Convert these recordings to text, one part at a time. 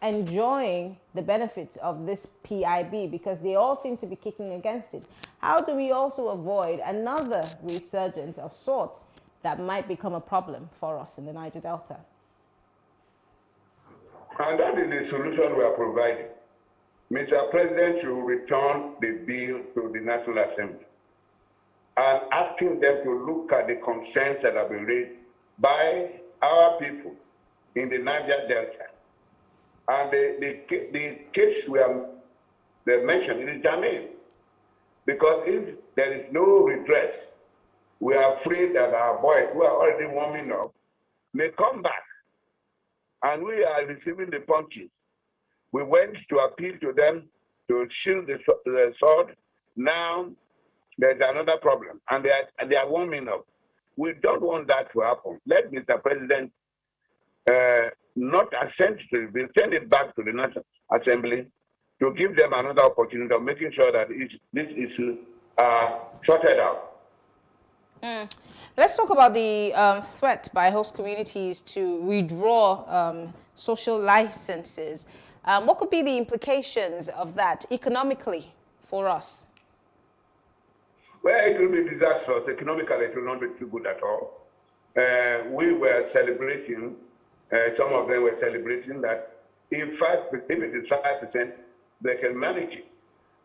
enjoying the benefits of this PIB because they all seem to be kicking against it. How do we also avoid another resurgence of sorts that might become a problem for us in the Niger Delta? And that is the solution we are providing. Mr. President should return the bill to the National Assembly and asking them to look at the concerns that have been raised by our people in the Niger Delta. And the case we have mentioned is germane. Because if there is no redress, we are afraid that our boys who are already warming up may come back. And we are receiving the punches. We went to appeal to them to shield the sword. Now there's another problem, and they are warming up. We don't want that to happen. Let Mr. President not assent to the bill, send it back to the National Assembly to give them another opportunity of making sure that this issue are sorted out. Let's talk about the threat by host communities to withdraw social licenses. What could be the implications of that economically for us? Well, it will be disastrous. Economically, it will not be too good at all. We were celebrating, some of them were celebrating that if it is 5%, they can manage it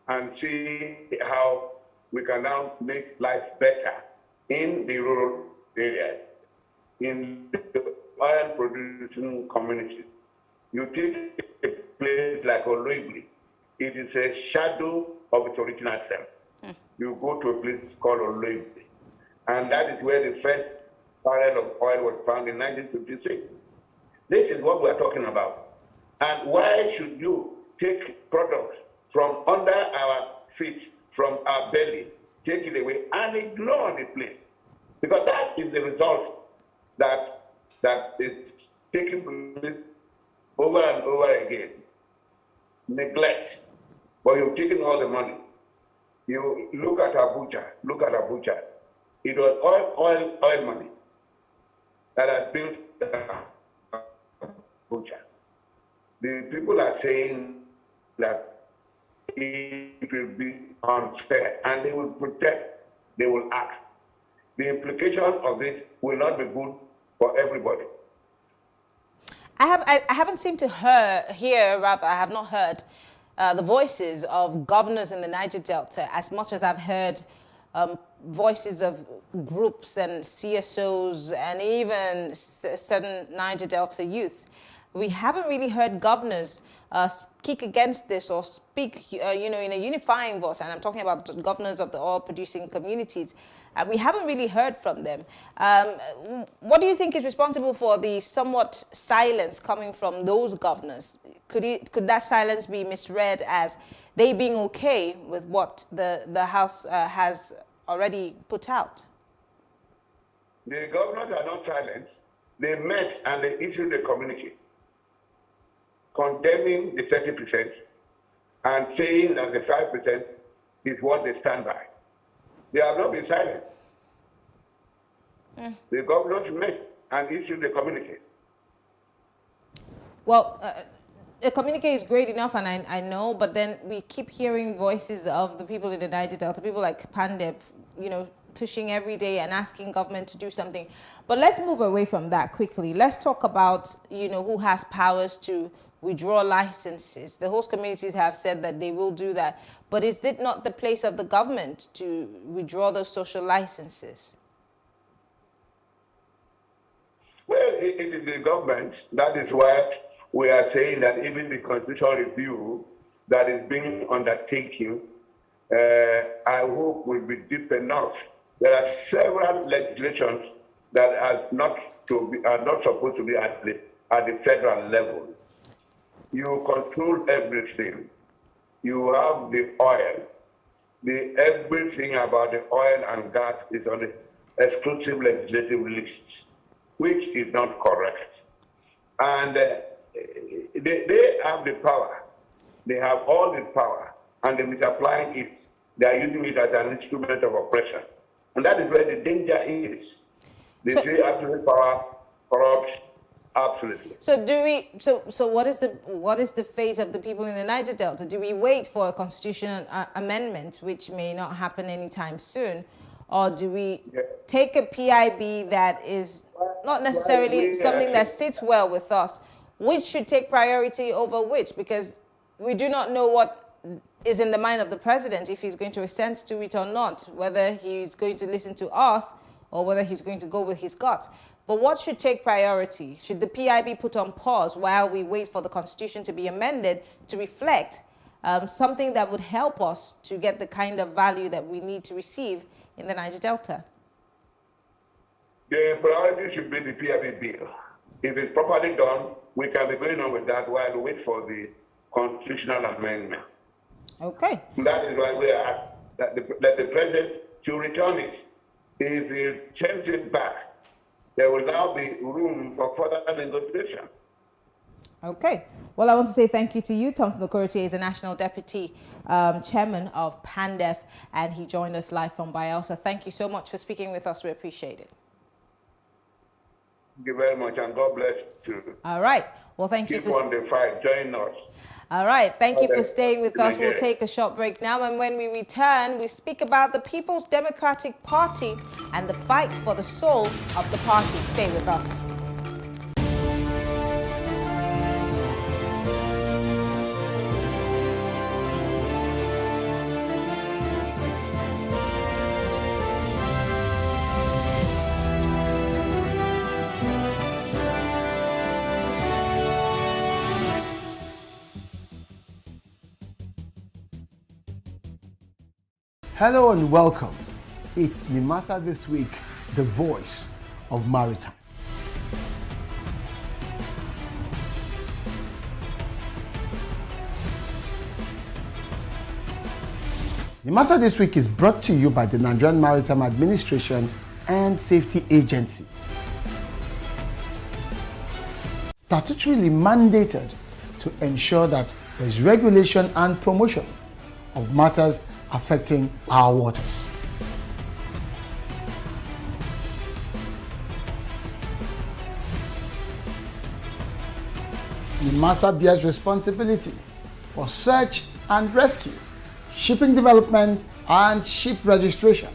and see how we can now make life better in the rural areas, in the oil-producing communities. You take a place like Oloibri, it is a shadow of its original self. You go to a place called Oloibri, and that is where the first barrel of oil was found in 1956. This is what we are talking about. And why should you take products from under our feet, from our belly, take it away and ignore the place? Because that is the result that is taking place over and over again. Neglect. But you've taken all the money. You look at Abuja. It was oil money that has built Abuja. The people are saying that it will be unfair, and they will protect, they will act. The implication of this will not be good for everybody. I haven't seemed to I have not heard the voices of governors in the Niger Delta as much as I've heard voices of groups and CSOs and even certain Niger Delta youth. We haven't really heard governors speak against this or speak, in a unifying voice. And I'm talking about governors of the oil-producing communities. We haven't really heard from them. What do you think is responsible for the somewhat silence coming from those governors? Could that silence be misread as they being okay with what the House has already put out? The governors are not silent. They met and they issued a communique condemning the 30% and saying that the 5% is what they stand by. They have not been silent. The governors met and issued a communique. Well, a communique is great enough, and I know, but then we keep hearing voices of the people in the Niger Delta, people like Pandeb, pushing every day and asking government to do something. But let's move away from that quickly. Let's talk about, who has powers to withdraw licenses. The host communities have said that they will do that. But is it not the place of the government to withdraw those social licenses? Well, it is the government. That is why we are saying that even the constitutional review that is being undertaken, I hope will be deep enough. There are several legislations that are not supposed to be at the federal level. You control everything. You have the oil. Everything about the oil and gas is on the exclusive legislative list, which is not correct. And they have the power. They have all the power, and they misapplying it. They are using it as an instrument of oppression. And that is where the danger is. They say absolute power corrupts, Absolutely. So do we? So what is the fate of the people in the Niger Delta? Do we wait for a constitutional amendment, which may not happen anytime soon, or do we take a PIB that is not necessarily something that sits well with us? Which should take priority over which? Because we do not know what is in the mind of the president, if he's going to assent to it or not, whether he's going to listen to us or whether he's going to go with his gut. But what should take priority? Should the PIB put on pause while we wait for the constitution to be amended to reflect something that would help us to get the kind of value that we need to receive in the Niger Delta? The priority should be the PIB bill. If it's properly done, we can be going on with that while we wait for the constitutional amendment. Okay. That is why we are that the president to return it. If he changes it back, there will now be room for further negotiation. Okay. Well, I want to say thank you to you. Thompson Okorotie is a National Deputy Chairman of PANDEF, and he joined us live from Bielsa. Thank you so much for speaking with us. We appreciate it. Thank you very much, and God bless you. All right. Well, thank you for... Keep on the fight. Join us. All right. Thank you for staying with us. We'll take a short break now, and when we return, we speak about the People's Democratic Party and the fight for the soul of the party. Stay with us. Hello and welcome. It's Nimasa This Week, the voice of maritime. Nimasa This Week is brought to you by the Nigerian Maritime Administration and Safety Agency. Statutorily mandated to ensure that there's regulation and promotion of matters affecting our waters. NIMASA bears responsibility for search and rescue, shipping development, and ship registration.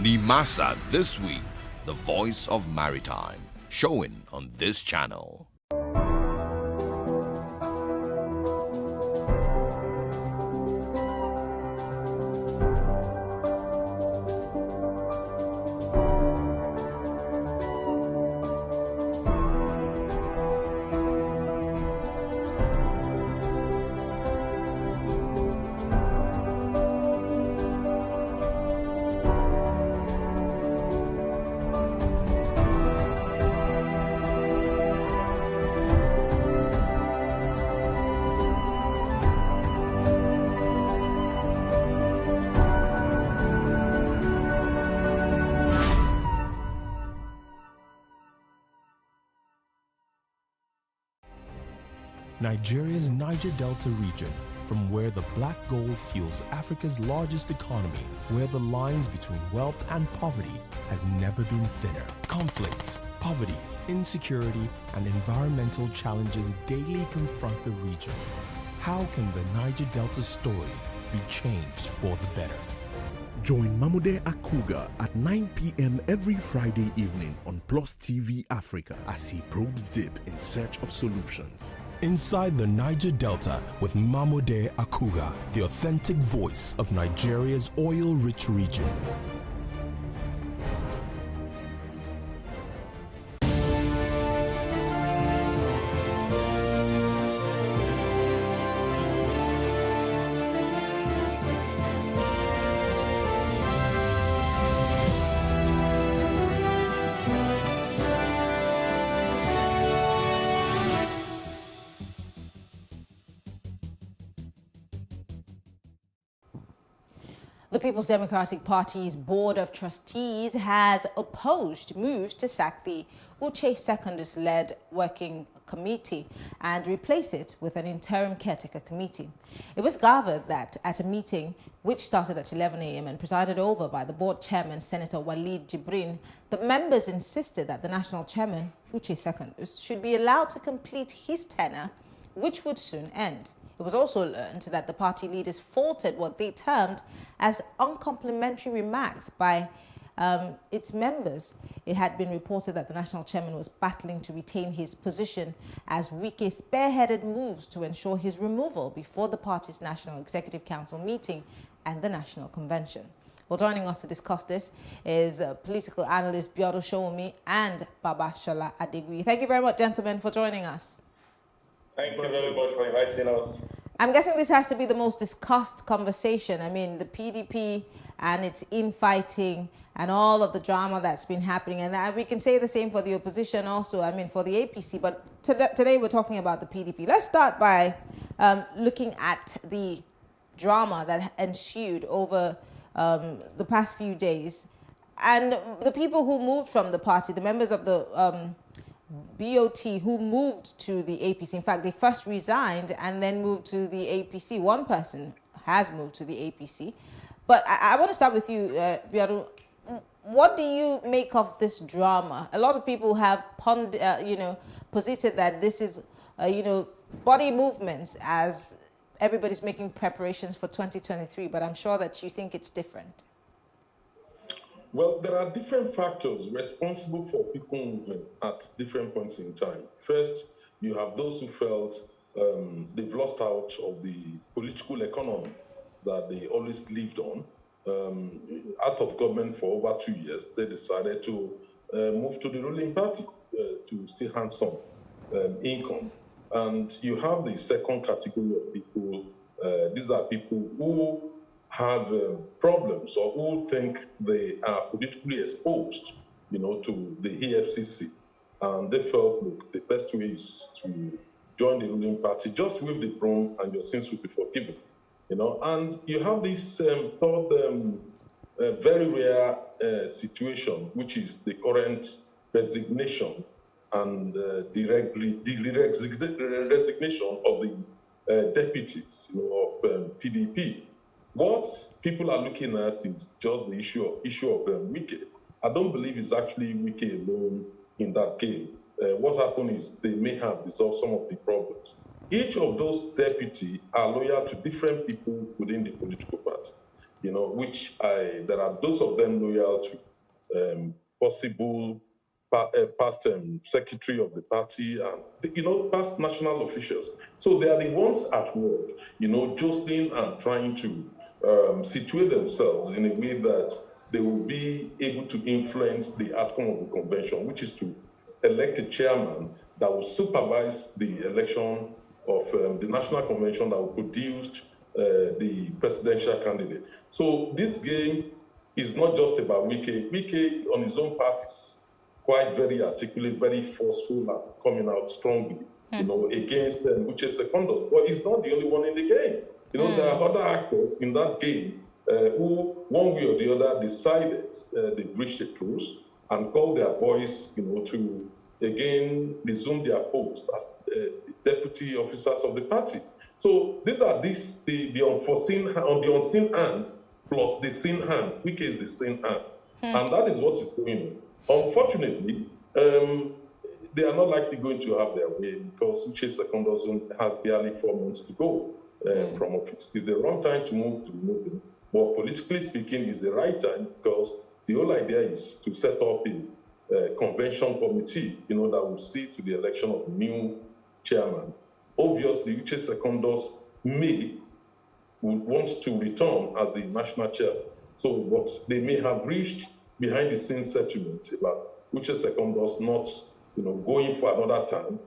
NIMASA This Week, the voice of maritime, showing on this channel. Nigeria's Niger Delta region, from where the black gold fuels Africa's largest economy, where the lines between wealth and poverty has never been thinner. Conflicts, poverty, insecurity, and environmental challenges daily confront the region. How can the Niger Delta story be changed for the better? Join Mamude Akuga at 9 p.m. every Friday evening on PlusTvAfrica as he probes deep in search of solutions. Inside the Niger Delta with Mamude Akuga, the authentic voice of Nigeria's oil-rich region. The People's Democratic Party's Board of Trustees has opposed moves to sack the Uche Secondus-led Working Committee and replace it with an interim caretaker committee. It was gathered that at a meeting which started at 11 a.m. and presided over by the board chairman, Senator Walid Jibrin, the members insisted that the national chairman, Uche Secondus, should be allowed to complete his tenure, which would soon end. It was also learned that the party leaders faulted what they termed as uncomplimentary remarks by its members. It had been reported that the national chairman was battling to retain his position as Wike spearheaded moves to ensure his removal before the party's National Executive Council meeting and the National Convention. Well, joining us to discuss this is political analyst Biodo Showomi and Babashola Adegui. Thank you very much, gentlemen, for joining us. Thank you very much for inviting us. I'm guessing this has to be the most discussed conversation. I mean, the PDP and its infighting and all of the drama that's been happening. And we can say the same for the opposition also, I mean, for the APC. But today we're talking about the PDP. Let's start by looking at the drama that ensued over the past few days. And the people who moved from the party, the members of the BOT who moved to the APC. In fact, they first resigned and then moved to the APC. One person has moved to the APC. But I want to start with you, Biodo. What do you make of this drama? A lot of people have posited that this is, body movements as everybody's making preparations for 2023, but I'm sure that you think it's different. Well, there are different factors responsible for people moving at different points in time. First, you have those who felt they've lost out of the political economy that they always lived on. Out of government for over 2 years, they decided to move to the ruling party to still hand some income. And you have the second category of people. These are people who have problems or who think they are politically exposed, to the EFCC. And they felt, look, the best way is to join the ruling party, just wave the broom and your sins will be forgiven. And you have this third very rare situation, which is the current resignation and the resignation of the deputies of PDP. What people are looking at is just the issue of Wike. I don't believe it's actually Wike alone in that game. What happened is they may have resolved some of the problems. Each of those deputies are loyal to different people within the political party, there are those of them loyal to possible past secretary of the party and, past national officials. So they are the ones at work, jostling and trying to situate themselves in a way that they will be able to influence the outcome of the convention, which is to elect a chairman that will supervise the election of the national convention that will produce the presidential candidate. So this game is not just about Wike. Wike on his own part is quite very articulate, very forceful, and coming out strongly, against Uche Secondus. But he's not the only one in the game. There are other actors in that game who, one way or the other, decided they've reached a truce and called their boys, to again resume their post as deputy officers of the party. So these are the unforeseen, on the unseen hand plus the seen hand. Wike is the seen hand, and that is what is going on. Unfortunately, they are not likely going to have their way because Uche Secondus has barely 4 months to go from office. It's the wrong time to move him, but politically speaking, it's the right time because the whole idea is to set up a convention committee, that will see to the election of a new chairman. Obviously, Uche Secondus would want to return as the national chair. So what they may have reached behind the scenes settlement about Uche Secondus not, going for another time,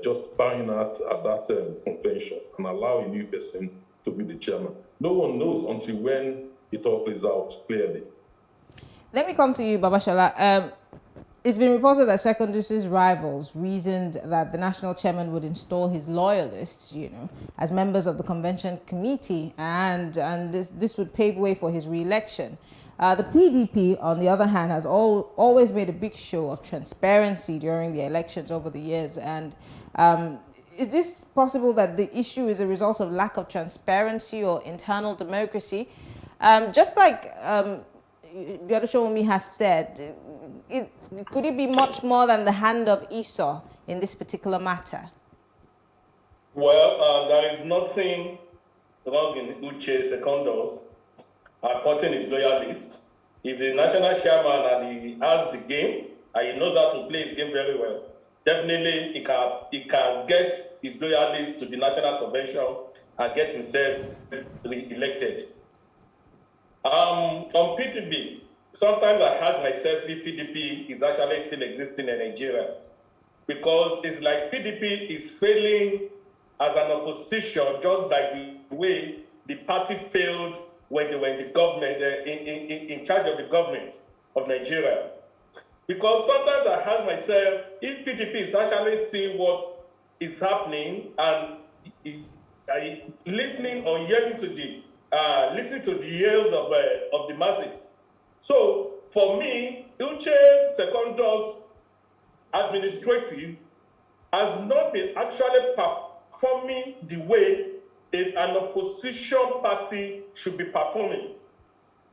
just buying out at that convention and allow a new person to be the chairman. No one knows until when it all plays out clearly. Let me come to you, Babashola. It's been reported that Secondus's rivals reasoned that the national chairman would install his loyalists, as members of the convention committee, and this would pave way for his re-election. The PDP, on the other hand, has always made a big show of transparency during the elections over the years, and Is this possible that the issue is a result of lack of transparency or internal democracy? Just like Biodun has said, could it be much more than the hand of Esau in this particular matter? Well, there is nothing wrong in Uche Secondus appointing his loyalist. If the national chairman and he has the game and he knows how to play his game very well, definitely he can get his loyalist to the national convention and get himself re-elected. On PDP, sometimes I ask myself if PDP is actually still existing in Nigeria, because it's like PDP is failing as an opposition, just like the way the party failed when they were in the government, in charge of the government of Nigeria. Because sometimes I ask myself if PDP is actually seeing what is happening and listening or hearing to the listening to the yells of the masses. So for me, Uche Secondus administrative has not been actually performing the way an opposition party should be performing.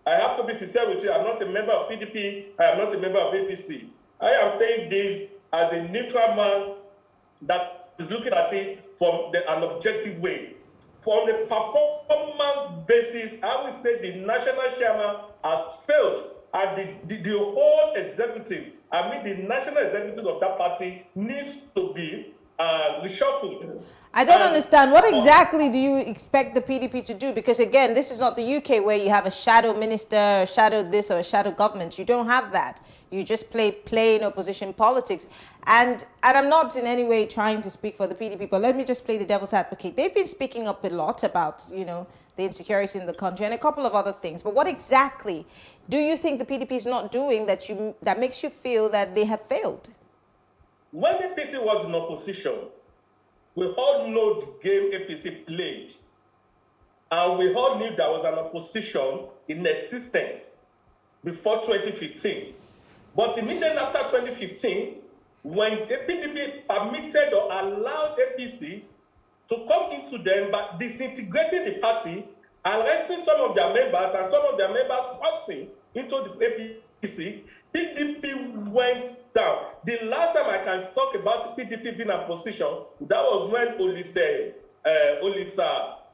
I have to be sincere with you. I'm not a member of PDP. I am not a member of APC. I am saying this as a neutral man that is looking at it from an objective way. From the performance basis, I would say the national chairman has failed, and the whole executive, I mean the national executive of that party, needs to be reshuffled. I don't understand. What exactly do you expect the PDP to do? Because again, this is not the UK where you have a shadow minister, a shadow this or a shadow government. You don't have that. You just play plain opposition politics. And I'm not in any way trying to speak for the PDP, but let me just play the devil's advocate. They've been speaking up a lot about, you know, the insecurity in the country and a couple of other things. But what exactly do you think the PDP is not doing that makes you feel that they have failed? When APC was in opposition, we all know the game APC played. And we all knew there was an opposition in existence before 2015. But immediately after 2015, when the PDP permitted or allowed APC to come into them by disintegrating the party, arresting some of their members and some of their members crossing into the APC, PDP went down. The last time I can talk about PDP being in opposition, that was when Olisa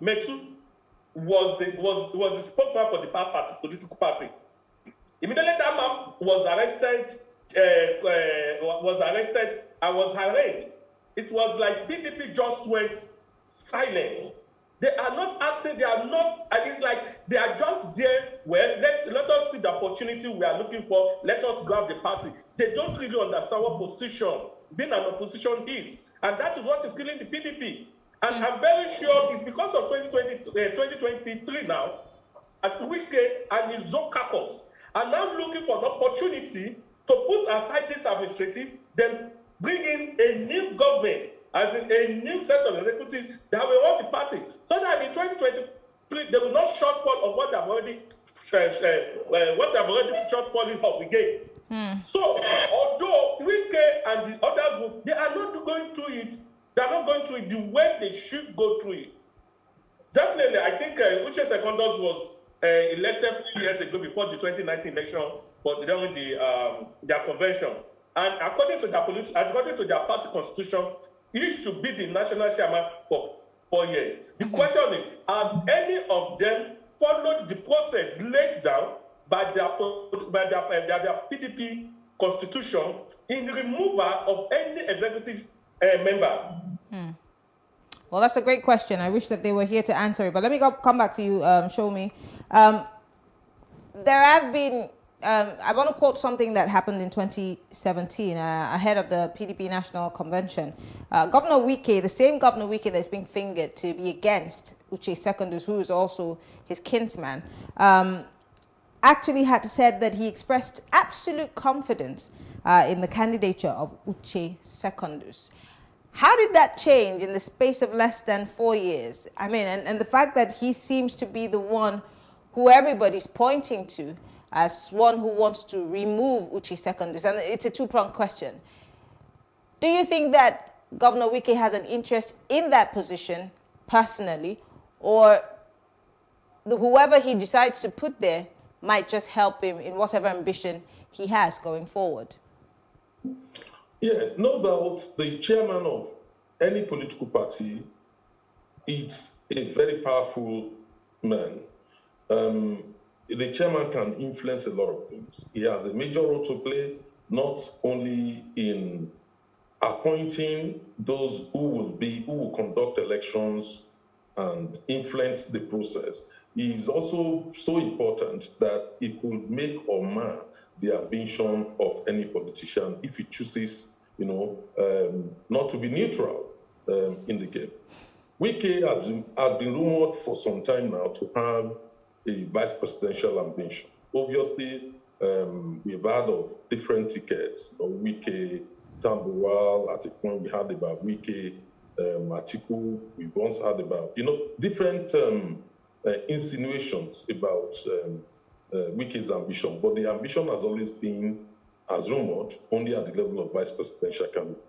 Metu was the spokesman for the party, political party. Immediately that man was arrested and was arraigned. It was like PDP just went silent. They are not acting, they are not, and it's like they are just there. Well, let us see the opportunity we are looking for. Let us grab the party. They don't really understand what position being an opposition is. And that is what is killing the PDP. And I'm very sure it's because of 2023 now, at Wike and his Zokakos are now looking for an opportunity to put aside this administrative, then bring in a new government, as in a new set of executives that will run the party, so that in 2023 they will not shortfall of what they have already shortfalling of again. So although Wike and the other group, they are not going through it, they are not going through it the way they should go through it. Definitely, I think Uche Secondus was elected 3 years ago before the 2019 election, but during their convention. And according to their party constitution, he should be the national chairman for 4 years. The question is, have any of them followed the process laid down by their PDP constitution in the removal of any executive member? Well, that's a great question. I wish that they were here to answer it. But let me come back to you, Show Me. There have been, I want to quote something that happened in 2017 ahead of the PDP National Convention. Governor Wike, the same Governor Wike that's being fingered to be against Uche Secondus, who is also his kinsman, actually had said that he expressed absolute confidence in the candidature of Uche Secondus. How did that change in the space of less than 4 years? I mean, and the fact that he seems to be the one who everybody's pointing to as one who wants to remove Uche Secondus, and it's a two-pronged question. Do you think that Governor Wike has an interest in that position personally, or whoever he decides to put there might just help him in whatever ambition he has going forward. Yeah, no doubt the chairman of any political party is a very powerful man. The chairman can influence a lot of things. He has a major role to play, not only in appointing those who will conduct elections and influence the process. It is also so important that it could make or mar the ambition of any politician if he chooses, not to be neutral in the game. Wike has been rumored for some time now to have a vice presidential ambition. Obviously, we've heard of different tickets. Wike, Tambuwal, at a point we heard about Wike, Atiku. We've once heard about, different insinuations about Wike's ambition. But the ambition has always been, as rumored, only at the level of vice presidential candidate.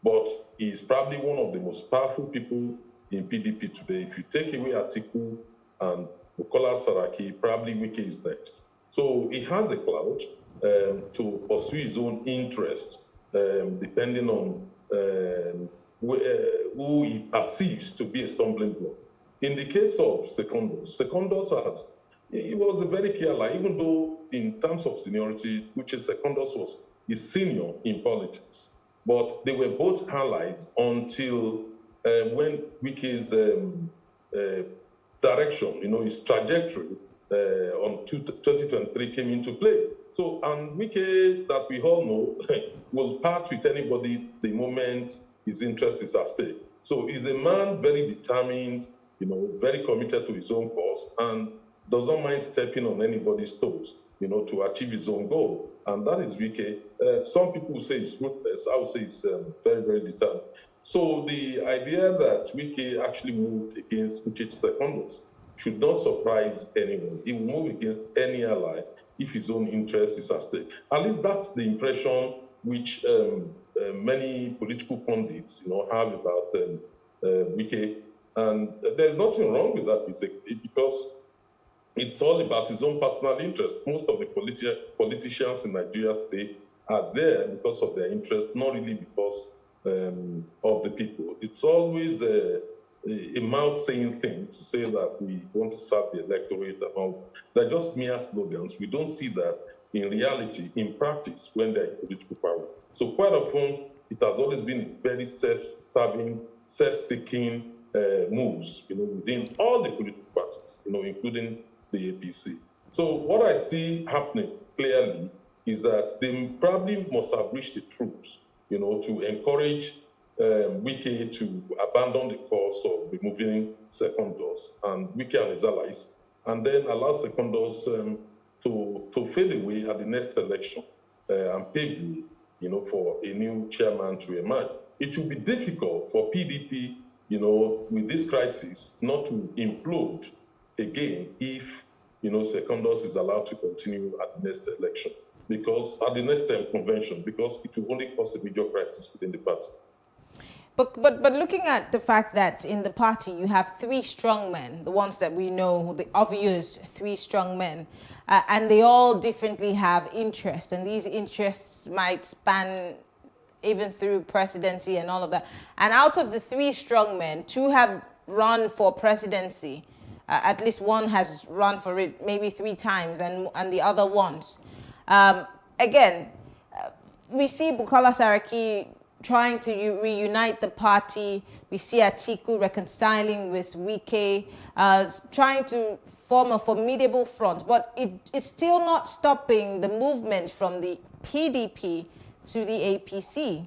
But he's probably one of the most powerful people in PDP today. If you take away Atiku and Bukola Saraki, probably Wike is next. So he has a clout to pursue his own interests, depending on who he perceives to be a stumbling block. In the case of Secondus he was a very clear line, even though in terms of seniority, Secondus was his senior in politics. But they were both allies until when Wike's direction, his trajectory on 2023 came into play. So, and Wike, that we all know, will part with anybody the moment his interest is at stake. So he's a man very determined, very committed to his own cause, and does not mind stepping on anybody's toes, to achieve his own goal. And that is Wike. Some people will say he's ruthless. I would say he's very, very determined. So the idea that Wike actually moved against Secondus should not surprise anyone. He will move against any ally if his own interest is at stake. At least that's the impression which many political pundits, have about Wike. And there's nothing wrong with that, because it's all about his own personal interest. Most of the politicians in Nigeria today are there because of their interest, not really because of the people. It's always a mouth-saying thing to say that we want to serve the electorate. They're just mere slogans. We don't see that in reality, in practice, when they're in political power. So quite often, it has always been very self-serving, self-seeking moves, within all the political parties, including the APC. So what I see happening clearly is that they probably must have reached the troops, to encourage Wike to abandon the course of removing Secondus and Wike and his allies, and then allow Secondus to fade away at the next election and pave the way, for a new chairman to emerge. It will be difficult for PDP, with this crisis, not to implode again if, Secondus is allowed to continue at the next election, because at the next convention, because it will only cause a major crisis within the party. But looking at the fact that in the party you have three strong men, the ones that we know, the obvious three strong men, and they all differently have interests, and these interests might span even through presidency and all of that. And out of the three strong men, two have run for presidency. At least one has run for it maybe 3 times, and the other once. Again, we see Bukola Saraki trying to reunite the party. We see Atiku reconciling with Wike, trying to form a formidable front. But it's still not stopping the movement from the PDP to the APC.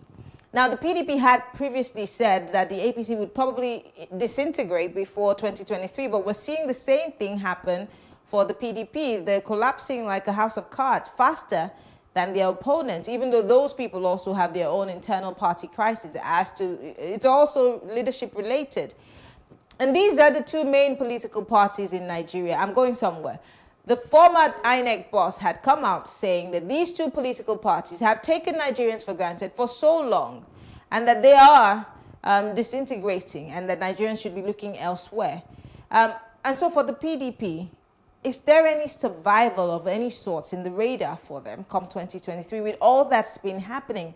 Now, the PDP had previously said that the APC would probably disintegrate before 2023, but we're seeing the same thing happen for the PDP. They're collapsing like a house of cards faster than their opponents, even though those people also have their own internal party crisis. It's also leadership related. And these are the two main political parties in Nigeria. I'm going somewhere. The former INEC boss had come out saying that these two political parties have taken Nigerians for granted for so long, and that they are disintegrating and that Nigerians should be looking elsewhere. And so for the PDP, is there any survival of any sorts in the radar for them come 2023 with all that's been happening?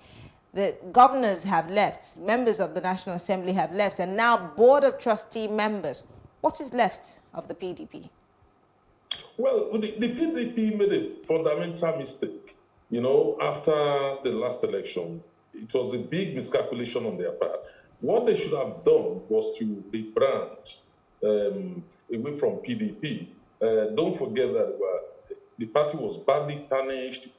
The governors have left, members of the National Assembly have left, and now Board of Trustee members. What is left of the PDP? Well, the PDP made a fundamental mistake, you know, after the last election. It was a big miscalculation on their part. What they should have done was to rebrand away from PDP. Don't forget that the party was badly tarnished.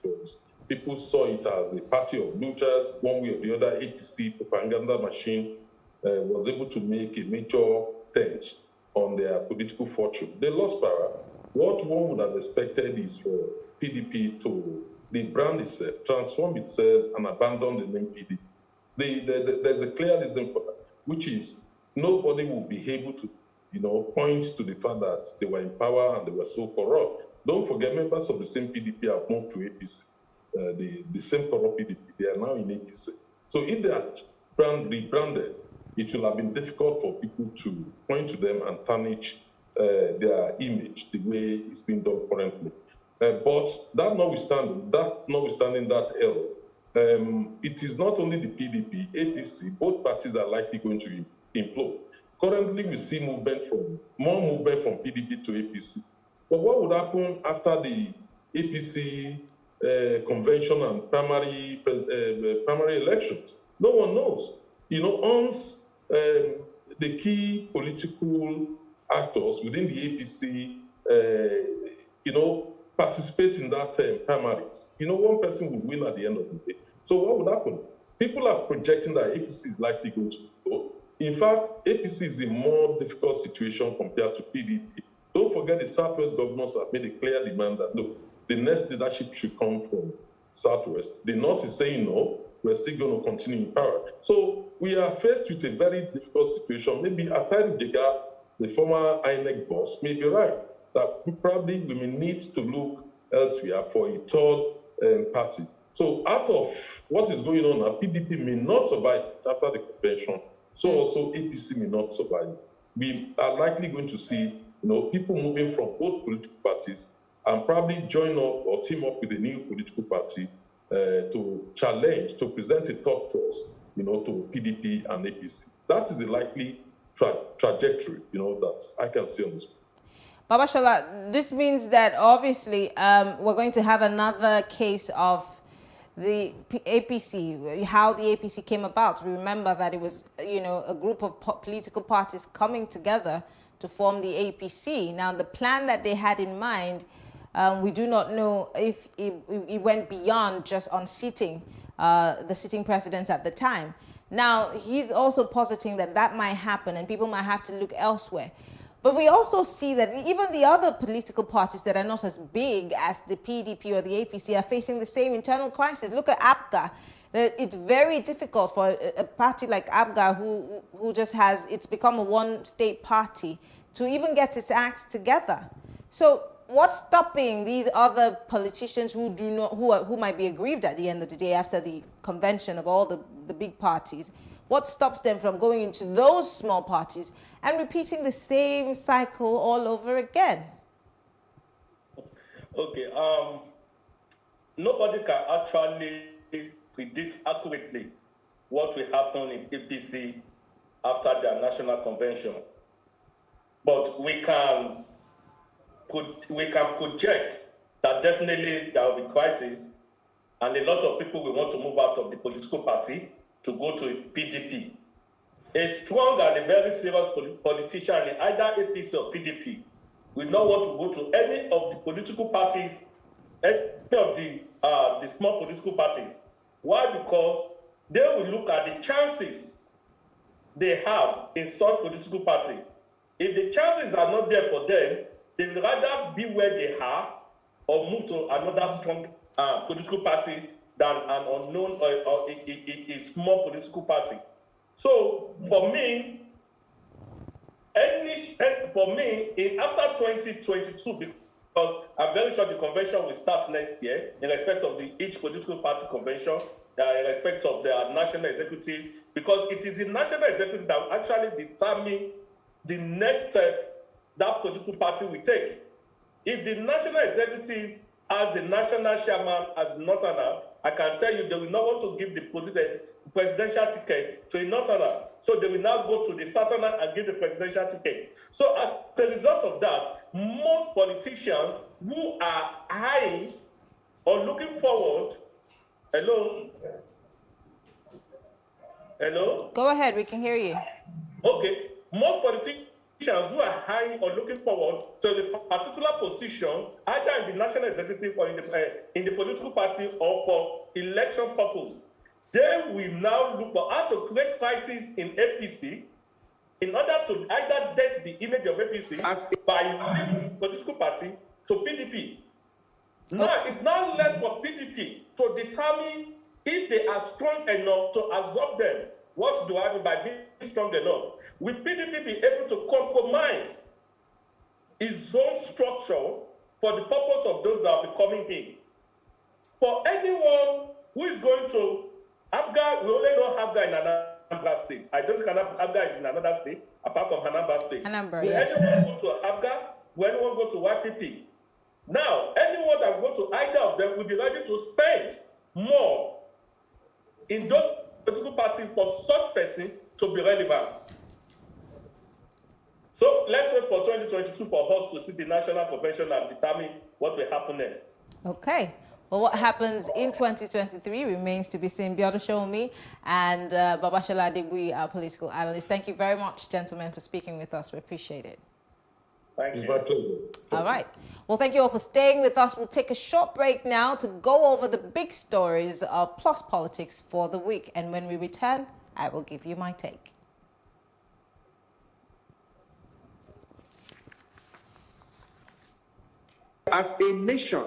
People saw it as a party of looters, one way or the other. APC propaganda machine was able to make a major dent on their political fortune. They lost power. What one would have expected is for PDP to rebrand itself, transform itself, and abandon the name PDP. There's a clear reason for that, which is nobody will be able to, you know, point to the fact that they were in power and they were so corrupt. Don't forget, members of the same PDP have moved to APC. The same corrupt PDP, they are now in APC. So if they are rebranded, it will have been difficult for people to point to them and tarnish their image the way it's being done currently. But that notwithstanding that error, it is not only the PDP, APC, both parties are likely going to implode. Currently, we see more movement from PDP to APC. But what would happen after the APC convention and primary elections? No one knows. You know, once the key political actors within the APC, you know, participate in that primaries, you know, one person will win at the end of the day. So what would happen? People are projecting that APC is likely going to go. In fact, APC is in a more difficult situation compared to PDP. Don't forget the Southwest governors have made a clear demand that, look, the next leadership should come from Southwest. The North is saying no, we're still going to continue in power. So we are faced with a very difficult situation. Maybe Atari Jega, the former INEC boss, may be right, that probably we may need to look elsewhere for a third party. So out of what is going on now, PDP may not survive after the convention, so also APC may not survive. We are likely going to see, you know, people moving from both political parties and probably join up or team up with a new political party to challenge, to present a third force, you know, to PDP and APC. That is a likely trajectory, you know, that I can see on this. Babashola, this means that obviously we're going to have another case of the APC, how the APC came about. We remember that it was, you know, a group of political parties coming together to form the APC. Now, the plan that they had in mind, we do not know if it went beyond just unseating the sitting president at the time. Now, he's also positing that that might happen and people might have to look elsewhere. But we also see that even the other political parties that are not as big as the PDP or the APC are facing the same internal crisis. Look at APGA. It's very difficult for a party like APGA who just has, it's become a one-state party, to even get its act together. So what's stopping these other politicians who might be aggrieved at the end of the day after the convention of all the big parties? What stops them from going into those small parties and repeating the same cycle all over again? Okay, nobody can actually predict accurately what will happen in APC after their national convention. But we can project that definitely there will be crisis and a lot of people will want to move out of the political party to go to PDP. A strong and a very serious politician in either APC or PDP will not want to go to any of the political parties, any of the small political parties. Why? Because they will look at the chances they have in such political party. If the chances are not there for them, they will rather be where they are or move to another strong political party than an unknown or a small political party. So for me, after 2022, I'm very sure the convention will start next year in respect of each political party convention, in respect of their national executive, because it is the national executive that will actually determine the next step that political party will take. If the national executive has the national chairman as the northerner, I can tell you they will not want to give the presidential ticket to a northerner. So they will now go to the southerner and give the presidential ticket. So as a result of that, most politicians who are eyeing or looking forward, hello? Hello? Go ahead, we can hear you. Okay, most politicians who are high or looking forward to a particular position, either in the national executive or in the political party or for election purpose, they will now look for how to create crisis in APC in order to either dent the image of APC by moving political party to PDP. Now, it's now left for PDP to determine if they are strong enough to absorb them. What do I mean by being strong enough? Will PDP be able to compromise its own structure for the purpose of those that will be coming in? For anyone who is going to Abga, we only know Abga in Anambra State. I don't think Abga is in another state apart from Anambra State. Anambra, will yes. anyone go to Abga? Will anyone go to YPP? Now, anyone that will go to either of them will be ready to spend more in those political parties for such person to be relevant. So let's wait for 2022 for us to see the national convention and determine what will happen next. Okay. Well, what happens in 2023 remains to be seen. Biodo Shomi and Babashola Adegbuyi, our political analyst. Thank you very much, gentlemen, for speaking with us. We appreciate it. Thank you. All right. Well, thank you all for staying with us. We'll take a short break now to go over the big stories of Plus Politics for the week. And when we return, I will give you my take. As a nation,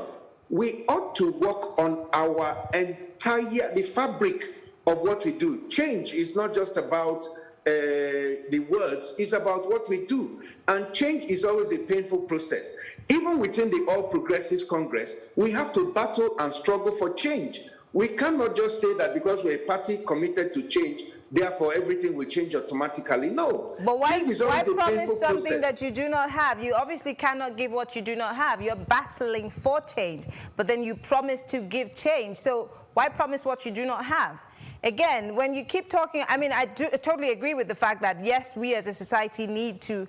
we ought to work on the fabric of what we do. Change is not just about the words, it's about what we do. And change is always a painful process. Even within the All Progressives Congress, we have to battle and struggle for change. We cannot just say that because we're a party committed to change, therefore everything will change automatically. No. But why process. promise something that you do not have? You obviously cannot give what you do not have. You're battling for change, but then you promise to give change. So why promise what you do not have? Again, when you keep talking, I mean, I totally agree with the fact that, yes, we as a society need to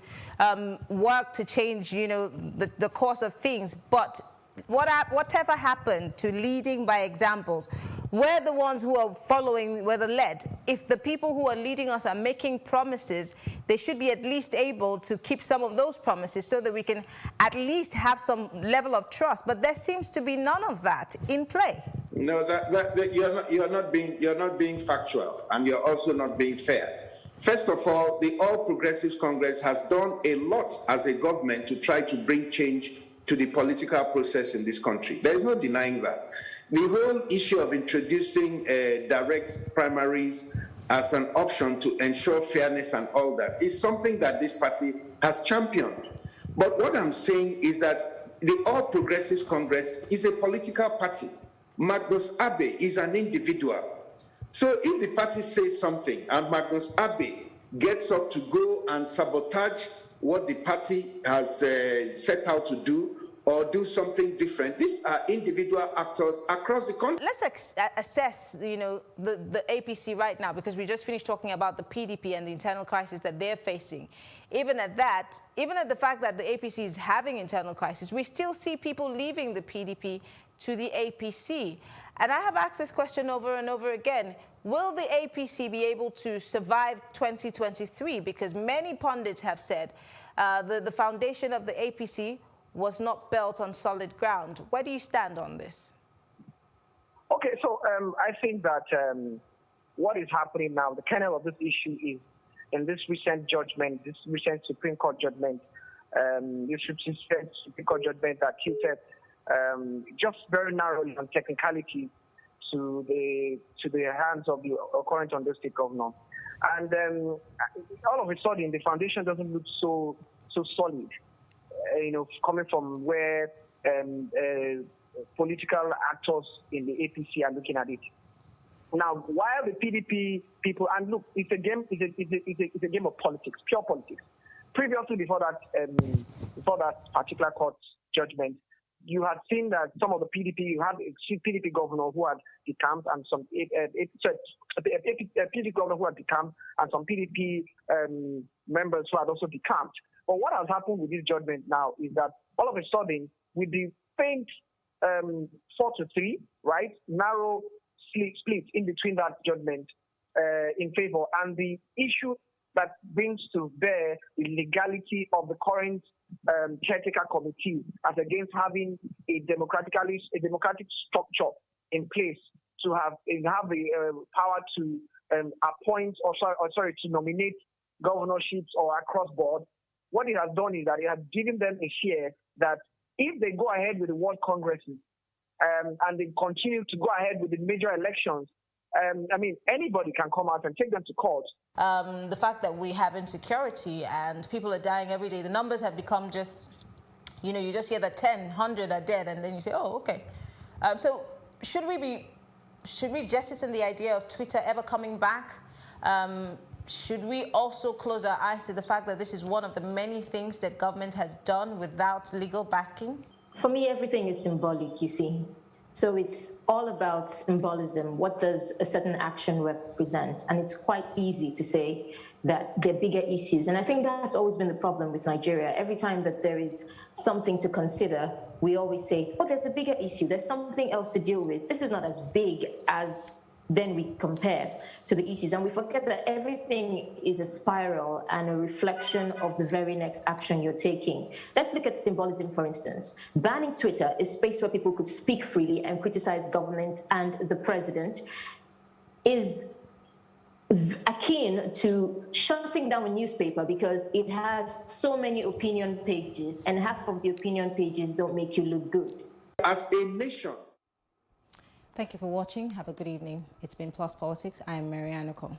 work to change, you know, the course of things. But whatever happened to leading by examples? We're the ones who are following, we're the led. If the people who are leading us are making promises, they should be at least able to keep some of those promises so that we can at least have some level of trust. But there seems to be none of that in play. No, you're not being factual, and you're also not being fair. First of all, the All Progressives Congress has done a lot as a government to try to bring change to the political process in this country. There is no denying that. The whole issue of introducing direct primaries as an option to ensure fairness and all that is something that this party has championed. But what I'm saying is that the All Progressives Congress is a political party. Magnus Abe is an individual. So if the party says something and Magnus Abe gets up to go and sabotage what the party has set out to do, or do something different. These are individual actors across the country. Let's assess, you know, the APC right now, because we just finished talking about the PDP and the internal crisis that they're facing. Even at that, even at the fact that the APC is having internal crisis, we still see people leaving the PDP to the APC. And I have asked this question over and over again. Will the APC be able to survive 2023? Because many pundits have said the foundation of the APC was not built on solid ground. Where do you stand on this? Okay, so I think that what is happening now, the kernel of this issue is in this recent judgment, this recent Supreme Court judgment, this recent Supreme Court judgment that tilted just very narrowly on technicality to the hands of the current Ondo State governor. And all of a sudden, the foundation doesn't look so solid. You know, coming from where political actors in the APC are looking at it. Now, while the PDP people, and look, it's a game of politics, pure politics. Previously, before that particular court judgment, you had seen that some of the PDP, you had a PDP governor who had decamped, and some PDP governor who had decamped, and some PDP members who had also decamped. But what has happened with this judgment now is that all of a sudden, with the faint 4-3, right, narrow split in between that judgment in favor, and the issue that brings to bear the legality of the current caretaker committee as against having a democratic structure in place to have the power to appoint to nominate governorships or across board. What it has done is that it has given them a fear that if they go ahead with the world congresses and they continue to go ahead with the major elections, anybody can come out and take them to court. The fact that we have insecurity and people are dying every day, the numbers have become just, you just hear that 10, 100 are dead, and then you say, oh, okay. So should we jettison the idea of Twitter ever coming back? Should we also close our eyes to the fact that this is one of the many things that government has done without legal backing? For me, everything is symbolic, you see. So it's all about symbolism. What does a certain action represent? And it's quite easy to say that there are bigger issues. And I think that's always been the problem with Nigeria. Every time that there is something to consider, we always say, oh, there's a bigger issue. There's something else to deal with. This is not as big as then we compare to the issues. And we forget that everything is a spiral and a reflection of the very next action you're taking. Let's look at symbolism, for instance. Banning Twitter, a space where people could speak freely and criticize government and the president, is akin to shutting down a newspaper because it has so many opinion pages, and half of the opinion pages don't make you look good. As a nation. Thank you for watching. Have a good evening. It's been Plus Politics. I am Marianne Nicole.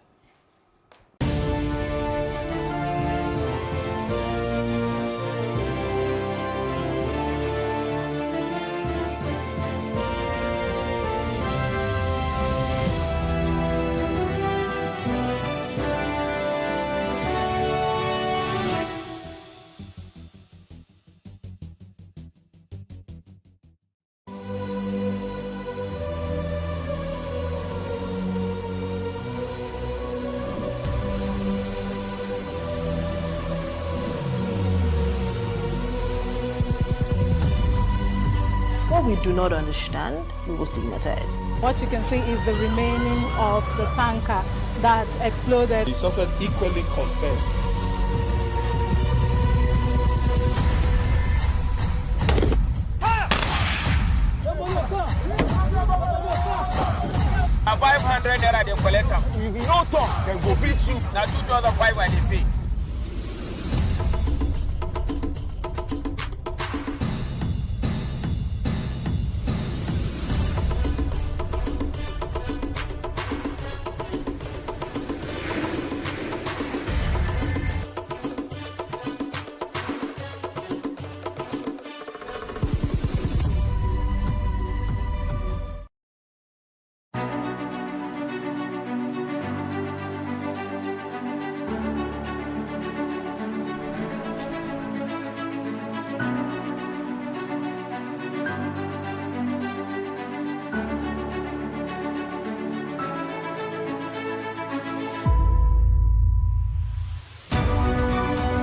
What we do not understand, we will stigmatize. What you can see is the remaining of the tanker that exploded. He suffered equally confessed. Now 500 naira they collect them. If you don't talk, then go beat you. Now 2,500 they pay.